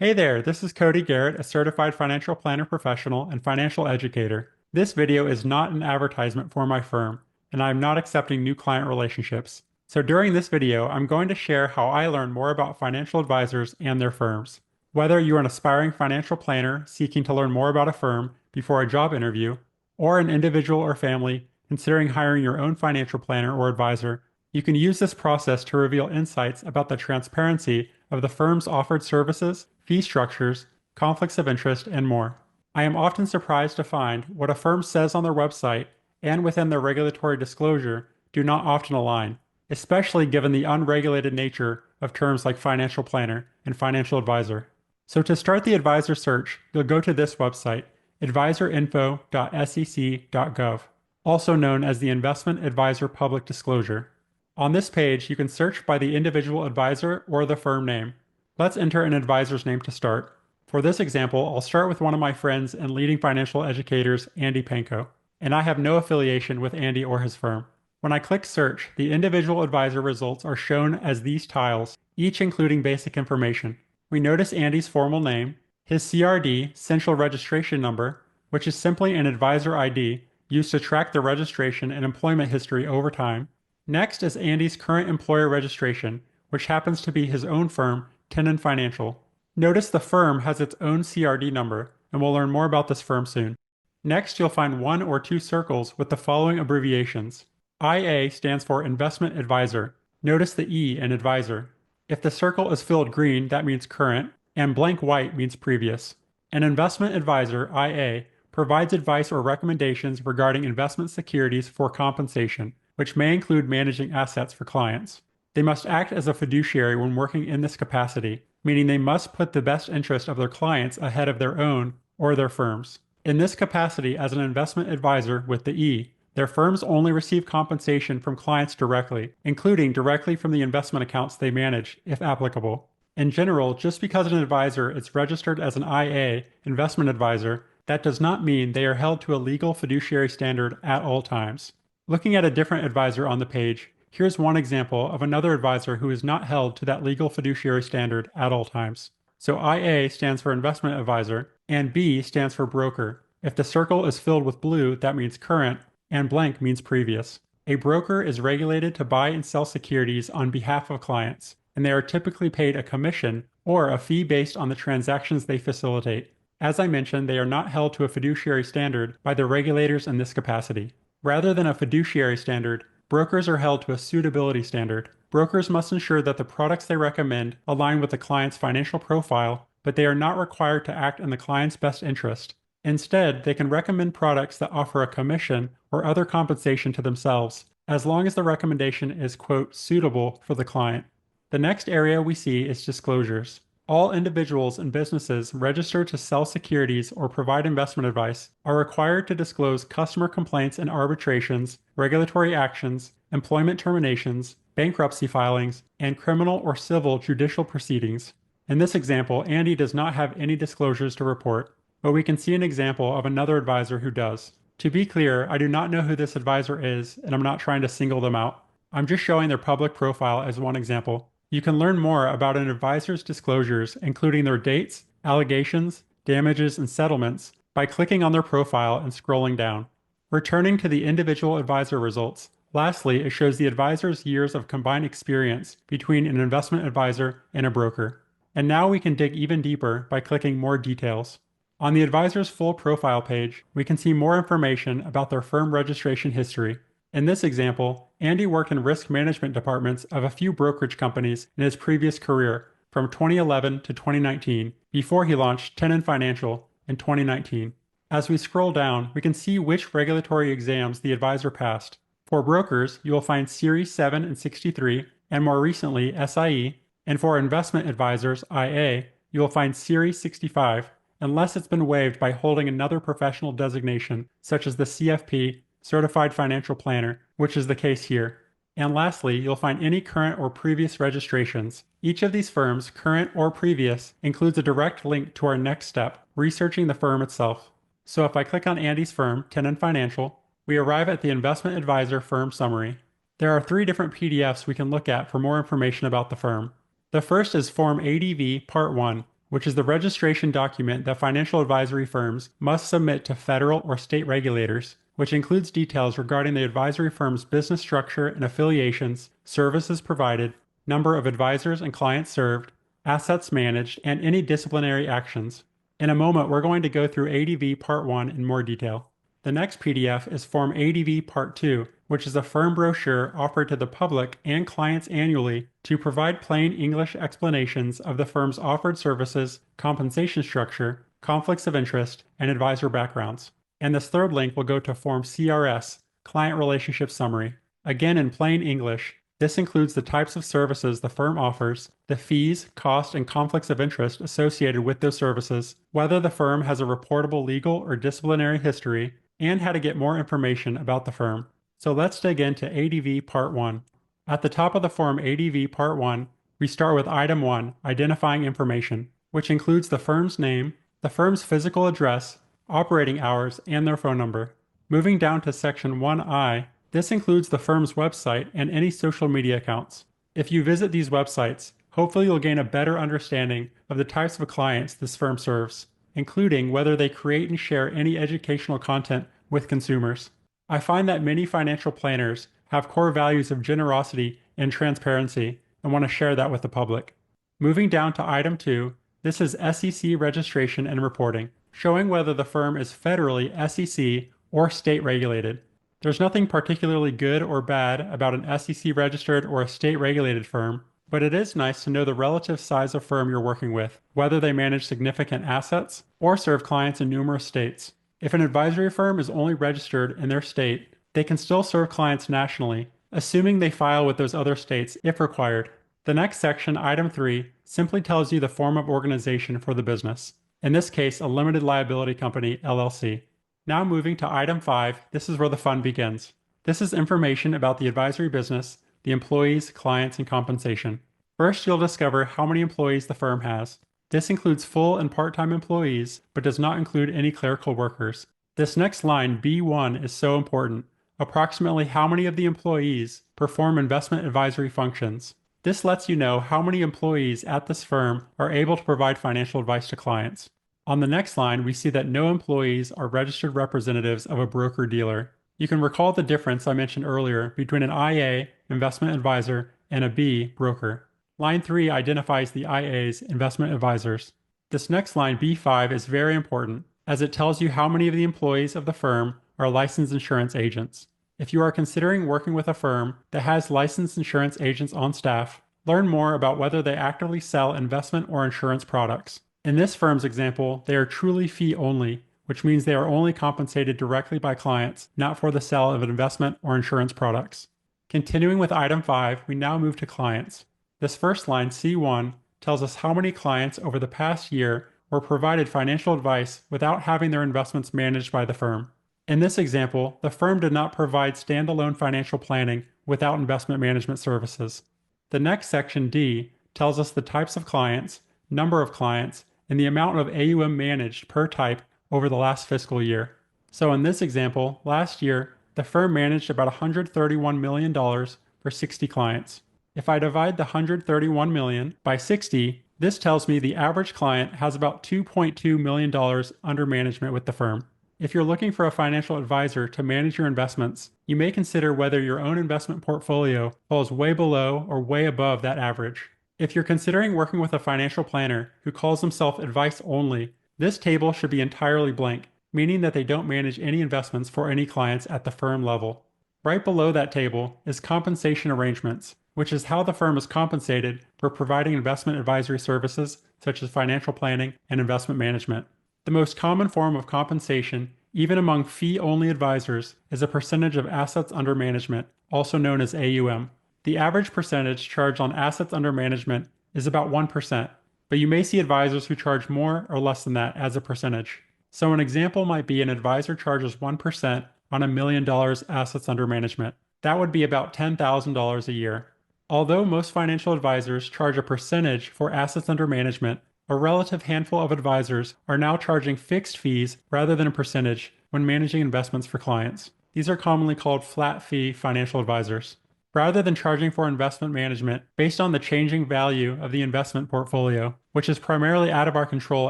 Hey there, this is Cody Garrett, a certified financial planner professional and financial educator. This video is not an advertisement for my firm, and I'm not accepting new client relationships. So during this video, I'm going to share how I learn more about financial advisors and their firms. Whether you're an aspiring financial planner seeking to learn more about a firm before a job interview, or an individual or family considering hiring your own financial planner or advisor, you can use this process to reveal insights about the transparency of the firm's offered services, fee structures, conflicts of interest, and more. I am often surprised to find what a firm says on their website and within their regulatory disclosure do not often align, especially given the unregulated nature of terms like financial planner and financial advisor. So to start the advisor search, you'll go to this website, advisorinfo.sec.gov, also known as the Investment Advisor Public Disclosure. On this page, you can search by the individual advisor or the firm name. Let's enter an advisor's name to start. For this example, I'll start with one of my friends and leading financial educators, Andy Panko, and I have no affiliation with Andy or his firm. When I click search, the individual advisor results are shown as these tiles, each including basic information. We notice Andy's formal name, his CRD, Central Registration Number, which is simply an advisor ID used to track the registration and employment history over time. Next is Andy's current employer registration, which happens to be his own firm, Tenon Financial. Notice the firm has its own CRD number, and we'll learn more about this firm soon. Next, you'll find one or two circles with the following abbreviations. IA stands for Investment Advisor. Notice the E in Advisor. If the circle is filled green, that means current, and blank white means previous. An investment advisor, IA, provides advice or recommendations regarding investment securities for compensation, which may include managing assets for clients. They must act as a fiduciary when working in this capacity, meaning they must put the best interest of their clients ahead of their own or their firm's. In this capacity as an investment advisor with the E, their firms only receive compensation from clients directly, including directly from the investment accounts they manage, if applicable. In general, just because an advisor is registered as an IA, investment advisor, that does not mean they are held to a legal fiduciary standard at all times. Looking at a different advisor on the page, here's one example of another advisor who is not held to that legal fiduciary standard at all times. So IA stands for investment advisor, and B stands for broker. If the circle is filled with blue, that means current, and blank means previous. A broker is regulated to buy and sell securities on behalf of clients, and they are typically paid a commission or a fee based on the transactions they facilitate. As I mentioned, they are not held to a fiduciary standard by the regulators in this capacity. Rather than a fiduciary standard, brokers are held to a suitability standard. Brokers must ensure that the products they recommend align with the client's financial profile, but they are not required to act in the client's best interest. Instead, they can recommend products that offer a commission or other compensation to themselves, as long as the recommendation is, quote, suitable for the client. The next area we see is disclosures. All individuals and businesses registered to sell securities or provide investment advice are required to disclose customer complaints and arbitrations, regulatory actions, employment terminations, bankruptcy filings, and criminal or civil judicial proceedings. In this example, Andy does not have any disclosures to report, but we can see an example of another advisor who does. To be clear, I do not know who this advisor is, and I'm not trying to single them out. I'm just showing their public profile as one example. You can learn more about an advisor's disclosures, including their dates, allegations, damages, and settlements, by clicking on their profile and scrolling down. Returning to the individual advisor results, lastly, it shows the advisor's years of combined experience between an investment advisor and a broker. And now we can dig even deeper by clicking More Details. On the advisor's full profile page, we can see more information about their firm registration history. In this example, Andy worked in risk management departments of a few brokerage companies in his previous career from 2011 to 2019 before he launched Tenon Financial in 2019. As we scroll down, we can see which regulatory exams the advisor passed. For brokers, you will find Series 7 and 63, and more recently SIE, and for investment advisors, IA, you will find Series 65, unless it's been waived by holding another professional designation, such as the CFP, Certified Financial Planner, which is the case here. And lastly, you'll find any current or previous registrations. Each of these firms, current or previous, includes a direct link to our next step, researching the firm itself. So if I click on Andy's firm, Tenon Financial, we arrive at the Investment Advisor Firm Summary. There are 3 different PDFs we can look at for more information about the firm. The first is Form ADV Part 1, which is the registration document that financial advisory firms must submit to federal or state regulators, which includes details regarding the advisory firm's business structure and affiliations, services provided, number of advisors and clients served, assets managed, and any disciplinary actions. In a moment, we're going to go through ADV Part 1 in more detail. The next PDF is Form ADV Part 2, which is a firm brochure offered to the public and clients annually to provide plain English explanations of the firm's offered services, compensation structure, conflicts of interest, and advisor backgrounds. And this third link will go to Form CRS, Client Relationship Summary. Again in plain English, this includes the types of services the firm offers, the fees, cost, and conflicts of interest associated with those services, whether the firm has a reportable legal or disciplinary history, and how to get more information about the firm. So let's dig into ADV Part 1. At the top of the form ADV Part 1, we start with Item 1, Identifying Information, which includes the firm's name, the firm's physical address, operating hours, and their phone number. Moving down to Section 1I, this includes the firm's website and any social media accounts. If you visit these websites, hopefully you'll gain a better understanding of the types of clients this firm serves, including whether they create and share any educational content with consumers. I find that many financial planners have core values of generosity and transparency and want to share that with the public. Moving down to Item 2, this is SEC registration and reporting, showing whether the firm is federally SEC or state regulated. There's nothing particularly good or bad about an SEC registered or a state regulated firm, but it is nice to know the relative size of firm you're working with, whether they manage significant assets or serve clients in numerous states. If an advisory firm is only registered in their state, they can still serve clients nationally, assuming they file with those other states if required. The next section, Item 3, simply tells you the form of organization for the business. In this case, a limited liability company, LLC. Now moving to Item 5, this is where the fun begins. This is information about the advisory business, the employees, clients, and compensation. First, you'll discover how many employees the firm has. This includes full and part-time employees, but does not include any clerical workers. This next line, B1, is so important. Approximately how many of the employees perform investment advisory functions. This lets you know how many employees at this firm are able to provide financial advice to clients. On the next line, we see that no employees are registered representatives of a broker-dealer. You can recall the difference I mentioned earlier between an IA, investment advisor, and a B, broker. Line 3 identifies the IAs, investment advisors. This next line, B5, is very important, as it tells you how many of the employees of the firm are licensed insurance agents. If you are considering working with a firm that has licensed insurance agents on staff, learn more about whether they actively sell investment or insurance products. In this firm's example, they are truly fee-only, which means they are only compensated directly by clients, not for the sale of investment or insurance products. Continuing with Item 5, we now move to clients. This first line, C1, tells us how many clients over the past year were provided financial advice without having their investments managed by the firm. In this example, the firm did not provide standalone financial planning without investment management services. The next section, D, tells us the types of clients, number of clients, and the amount of AUM managed per type over the last fiscal year. So in this example, last year, the firm managed about $131 million for 60 clients. If I divide the $131 million by 60, this tells me the average client has about $2.2 million under management with the firm. If you're looking for a financial advisor to manage your investments, you may consider whether your own investment portfolio falls way below or way above that average. If you're considering working with a financial planner who calls himself advice only, this table should be entirely blank, meaning that they don't manage any investments for any clients at the firm level. Right below that table is compensation arrangements, which is how the firm is compensated for providing investment advisory services such as financial planning and investment management. The most common form of compensation, even among fee-only advisors, is a percentage of assets under management, also known as AUM. The average percentage charged on assets under management is about 1%, but you may see advisors who charge more or less than that as a percentage. So an example might be an advisor charges 1% on $1 million assets under management. That would be about $10,000 a year. Although most financial advisors charge a percentage for assets under management, a relative handful of advisors are now charging fixed fees rather than a percentage when managing investments for clients. These are commonly called flat fee financial advisors. rather than charging for investment management based on the changing value of the investment portfolio, which is primarily out of our control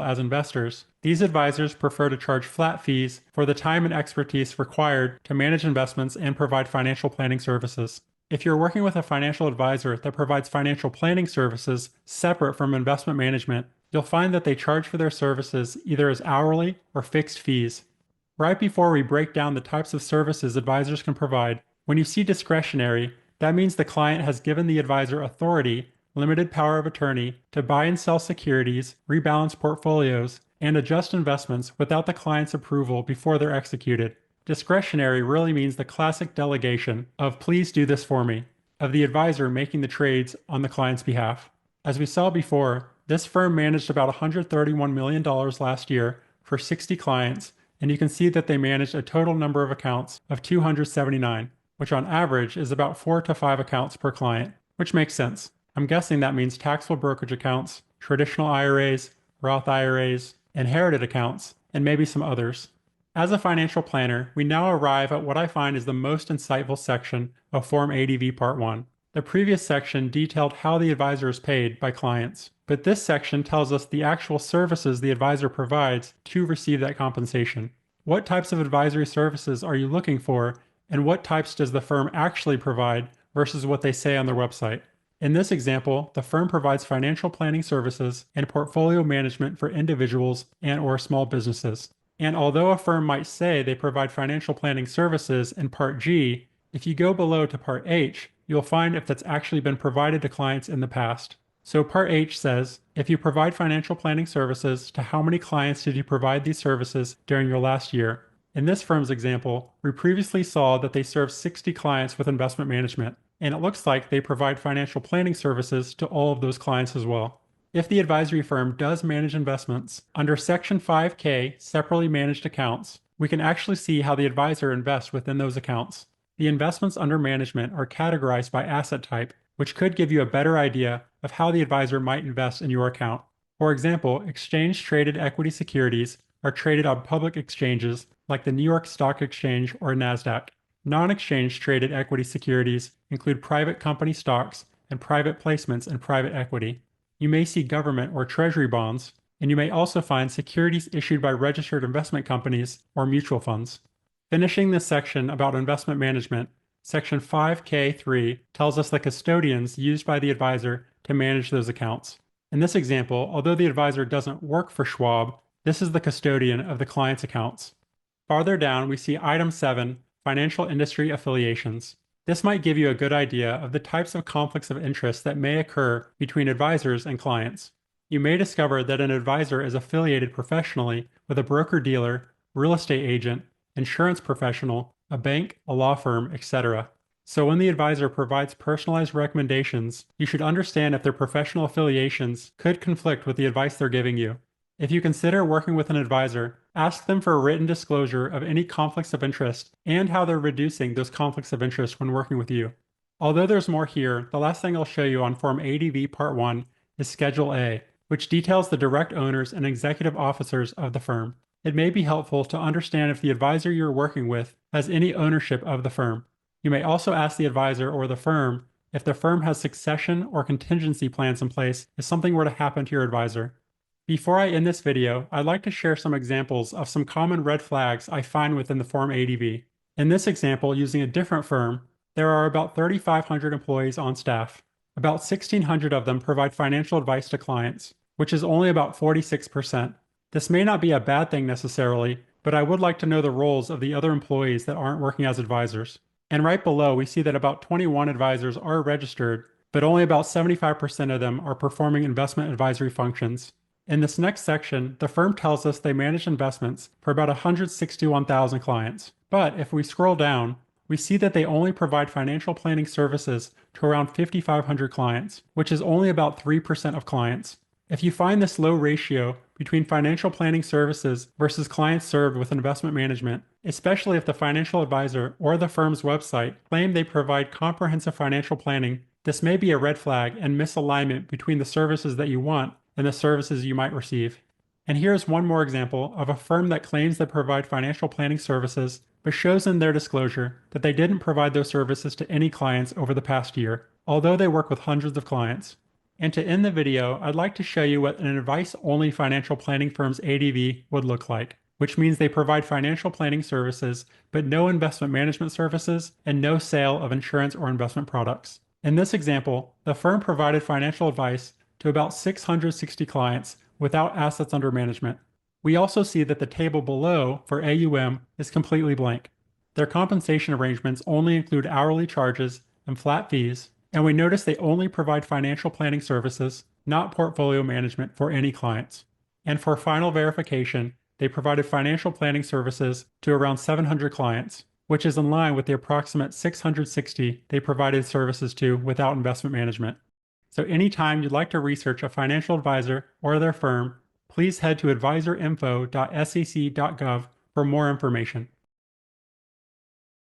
as investors. These advisors prefer to charge flat fees for the time and expertise required to manage investments and provide financial planning services. If you're working with a financial advisor that provides financial planning services separate from investment management, you'll find that they charge for their services either as hourly or fixed fees. Right before we break down the types of services advisors can provide, when you see discretionary, that means the client has given the advisor authority, limited power of attorney, to buy and sell securities, rebalance portfolios, and adjust investments without the client's approval before they're executed. Discretionary really means the classic delegation of "please do this for me" of the advisor making the trades on the client's behalf. As we saw before, this firm managed about $131 million last year for 60 clients, and you can see that they managed a total number of accounts of 279, which on average is about 4 to 5 accounts per client, which makes sense. I'm guessing that means taxable brokerage accounts, traditional IRAs, Roth IRAs, inherited accounts, and maybe some others. As a financial planner, we now arrive at what I find is the most insightful section of Form ADV Part 1. The previous section detailed how the advisor is paid by clients, but this section tells us the actual services the advisor provides to receive that compensation. What types of advisory services are you looking for, and what types does the firm actually provide versus what they say on their website? In this example, the firm provides financial planning services and portfolio management for individuals and/or small businesses. And although a firm might say they provide financial planning services in Part G, if you go below to Part H, you'll find if that's actually been provided to clients in the past. So Part H says, if you provide financial planning services, to how many clients did you provide these services during your last year? In this firm's example, we previously saw that they serve 60 clients with investment management, and it looks like they provide financial planning services to all of those clients as well. If the advisory firm does manage investments, under Section 5K, Separately Managed Accounts, we can actually see how the advisor invests within those accounts. The investments under management are categorized by asset type, which could give you a better idea of how the advisor might invest in your account. For example, exchange-traded equity securities are traded on public exchanges like the New York Stock Exchange or NASDAQ. Non-exchange traded equity securities include private company stocks and private placements in private equity. You may see government or treasury bonds, and you may also find securities issued by registered investment companies or mutual funds. Finishing this section about investment management, Section 5K3 tells us the custodians used by the advisor to manage those accounts. In this example, although the advisor doesn't work for Schwab, this is the custodian of the client's accounts. Farther down, we see Item 7, Financial Industry Affiliations. This might give you a good idea of the types of conflicts of interest that may occur between advisors and clients. You may discover that an advisor is affiliated professionally with a broker-dealer, real estate agent, insurance professional, a bank, a law firm, etc. So when the advisor provides personalized recommendations, you should understand if their professional affiliations could conflict with the advice they're giving you. If you consider working with an advisor, ask them for a written disclosure of any conflicts of interest and how they're reducing those conflicts of interest when working with you. Although there's more here, the last thing I'll show you on Form ADV Part 1 is Schedule A, which details the direct owners and executive officers of the firm. It may be helpful to understand if the advisor you're working with has any ownership of the firm. You may also ask the advisor or the firm if the firm has succession or contingency plans in place if something were to happen to your advisor. Before I end this video, I'd like to share some examples of some common red flags I find within the Form ADV. In this example, using a different firm, there are about 3,500 employees on staff. About 1,600 of them provide financial advice to clients, which is only about 46%. This may not be a bad thing necessarily, but I would like to know the roles of the other employees that aren't working as advisors. And right below, we see that about 21 advisors are registered, but only about 75% of them are performing investment advisory functions. In this next section, the firm tells us they manage investments for about 161,000 clients. But if we scroll down, we see that they only provide financial planning services to around 5,500 clients, which is only about 3% of clients. If you find this low ratio between financial planning services versus clients served with investment management, especially if the financial advisor or the firm's website claim they provide comprehensive financial planning, this may be a red flag and misalignment between the services that you want and the services you might receive. And here's one more example of a firm that claims they provide financial planning services but shows in their disclosure that they didn't provide those services to any clients over the past year, although they work with hundreds of clients. And to end the video, I'd like to show you what an advice-only financial planning firm's ADV would look like, which means they provide financial planning services, but no investment management services and no sale of insurance or investment products. In this example, the firm provided financial advice to about 660 clients without assets under management. We also see that the table below for AUM is completely blank. Their compensation arrangements only include hourly charges and flat fees, and we notice they only provide financial planning services, not portfolio management for any clients. And for final verification, they provided financial planning services to around 700 clients, which is in line with the approximate 660 they provided services to without investment management. So anytime you'd like to research a financial advisor or their firm, please head to advisorinfo.sec.gov for more information.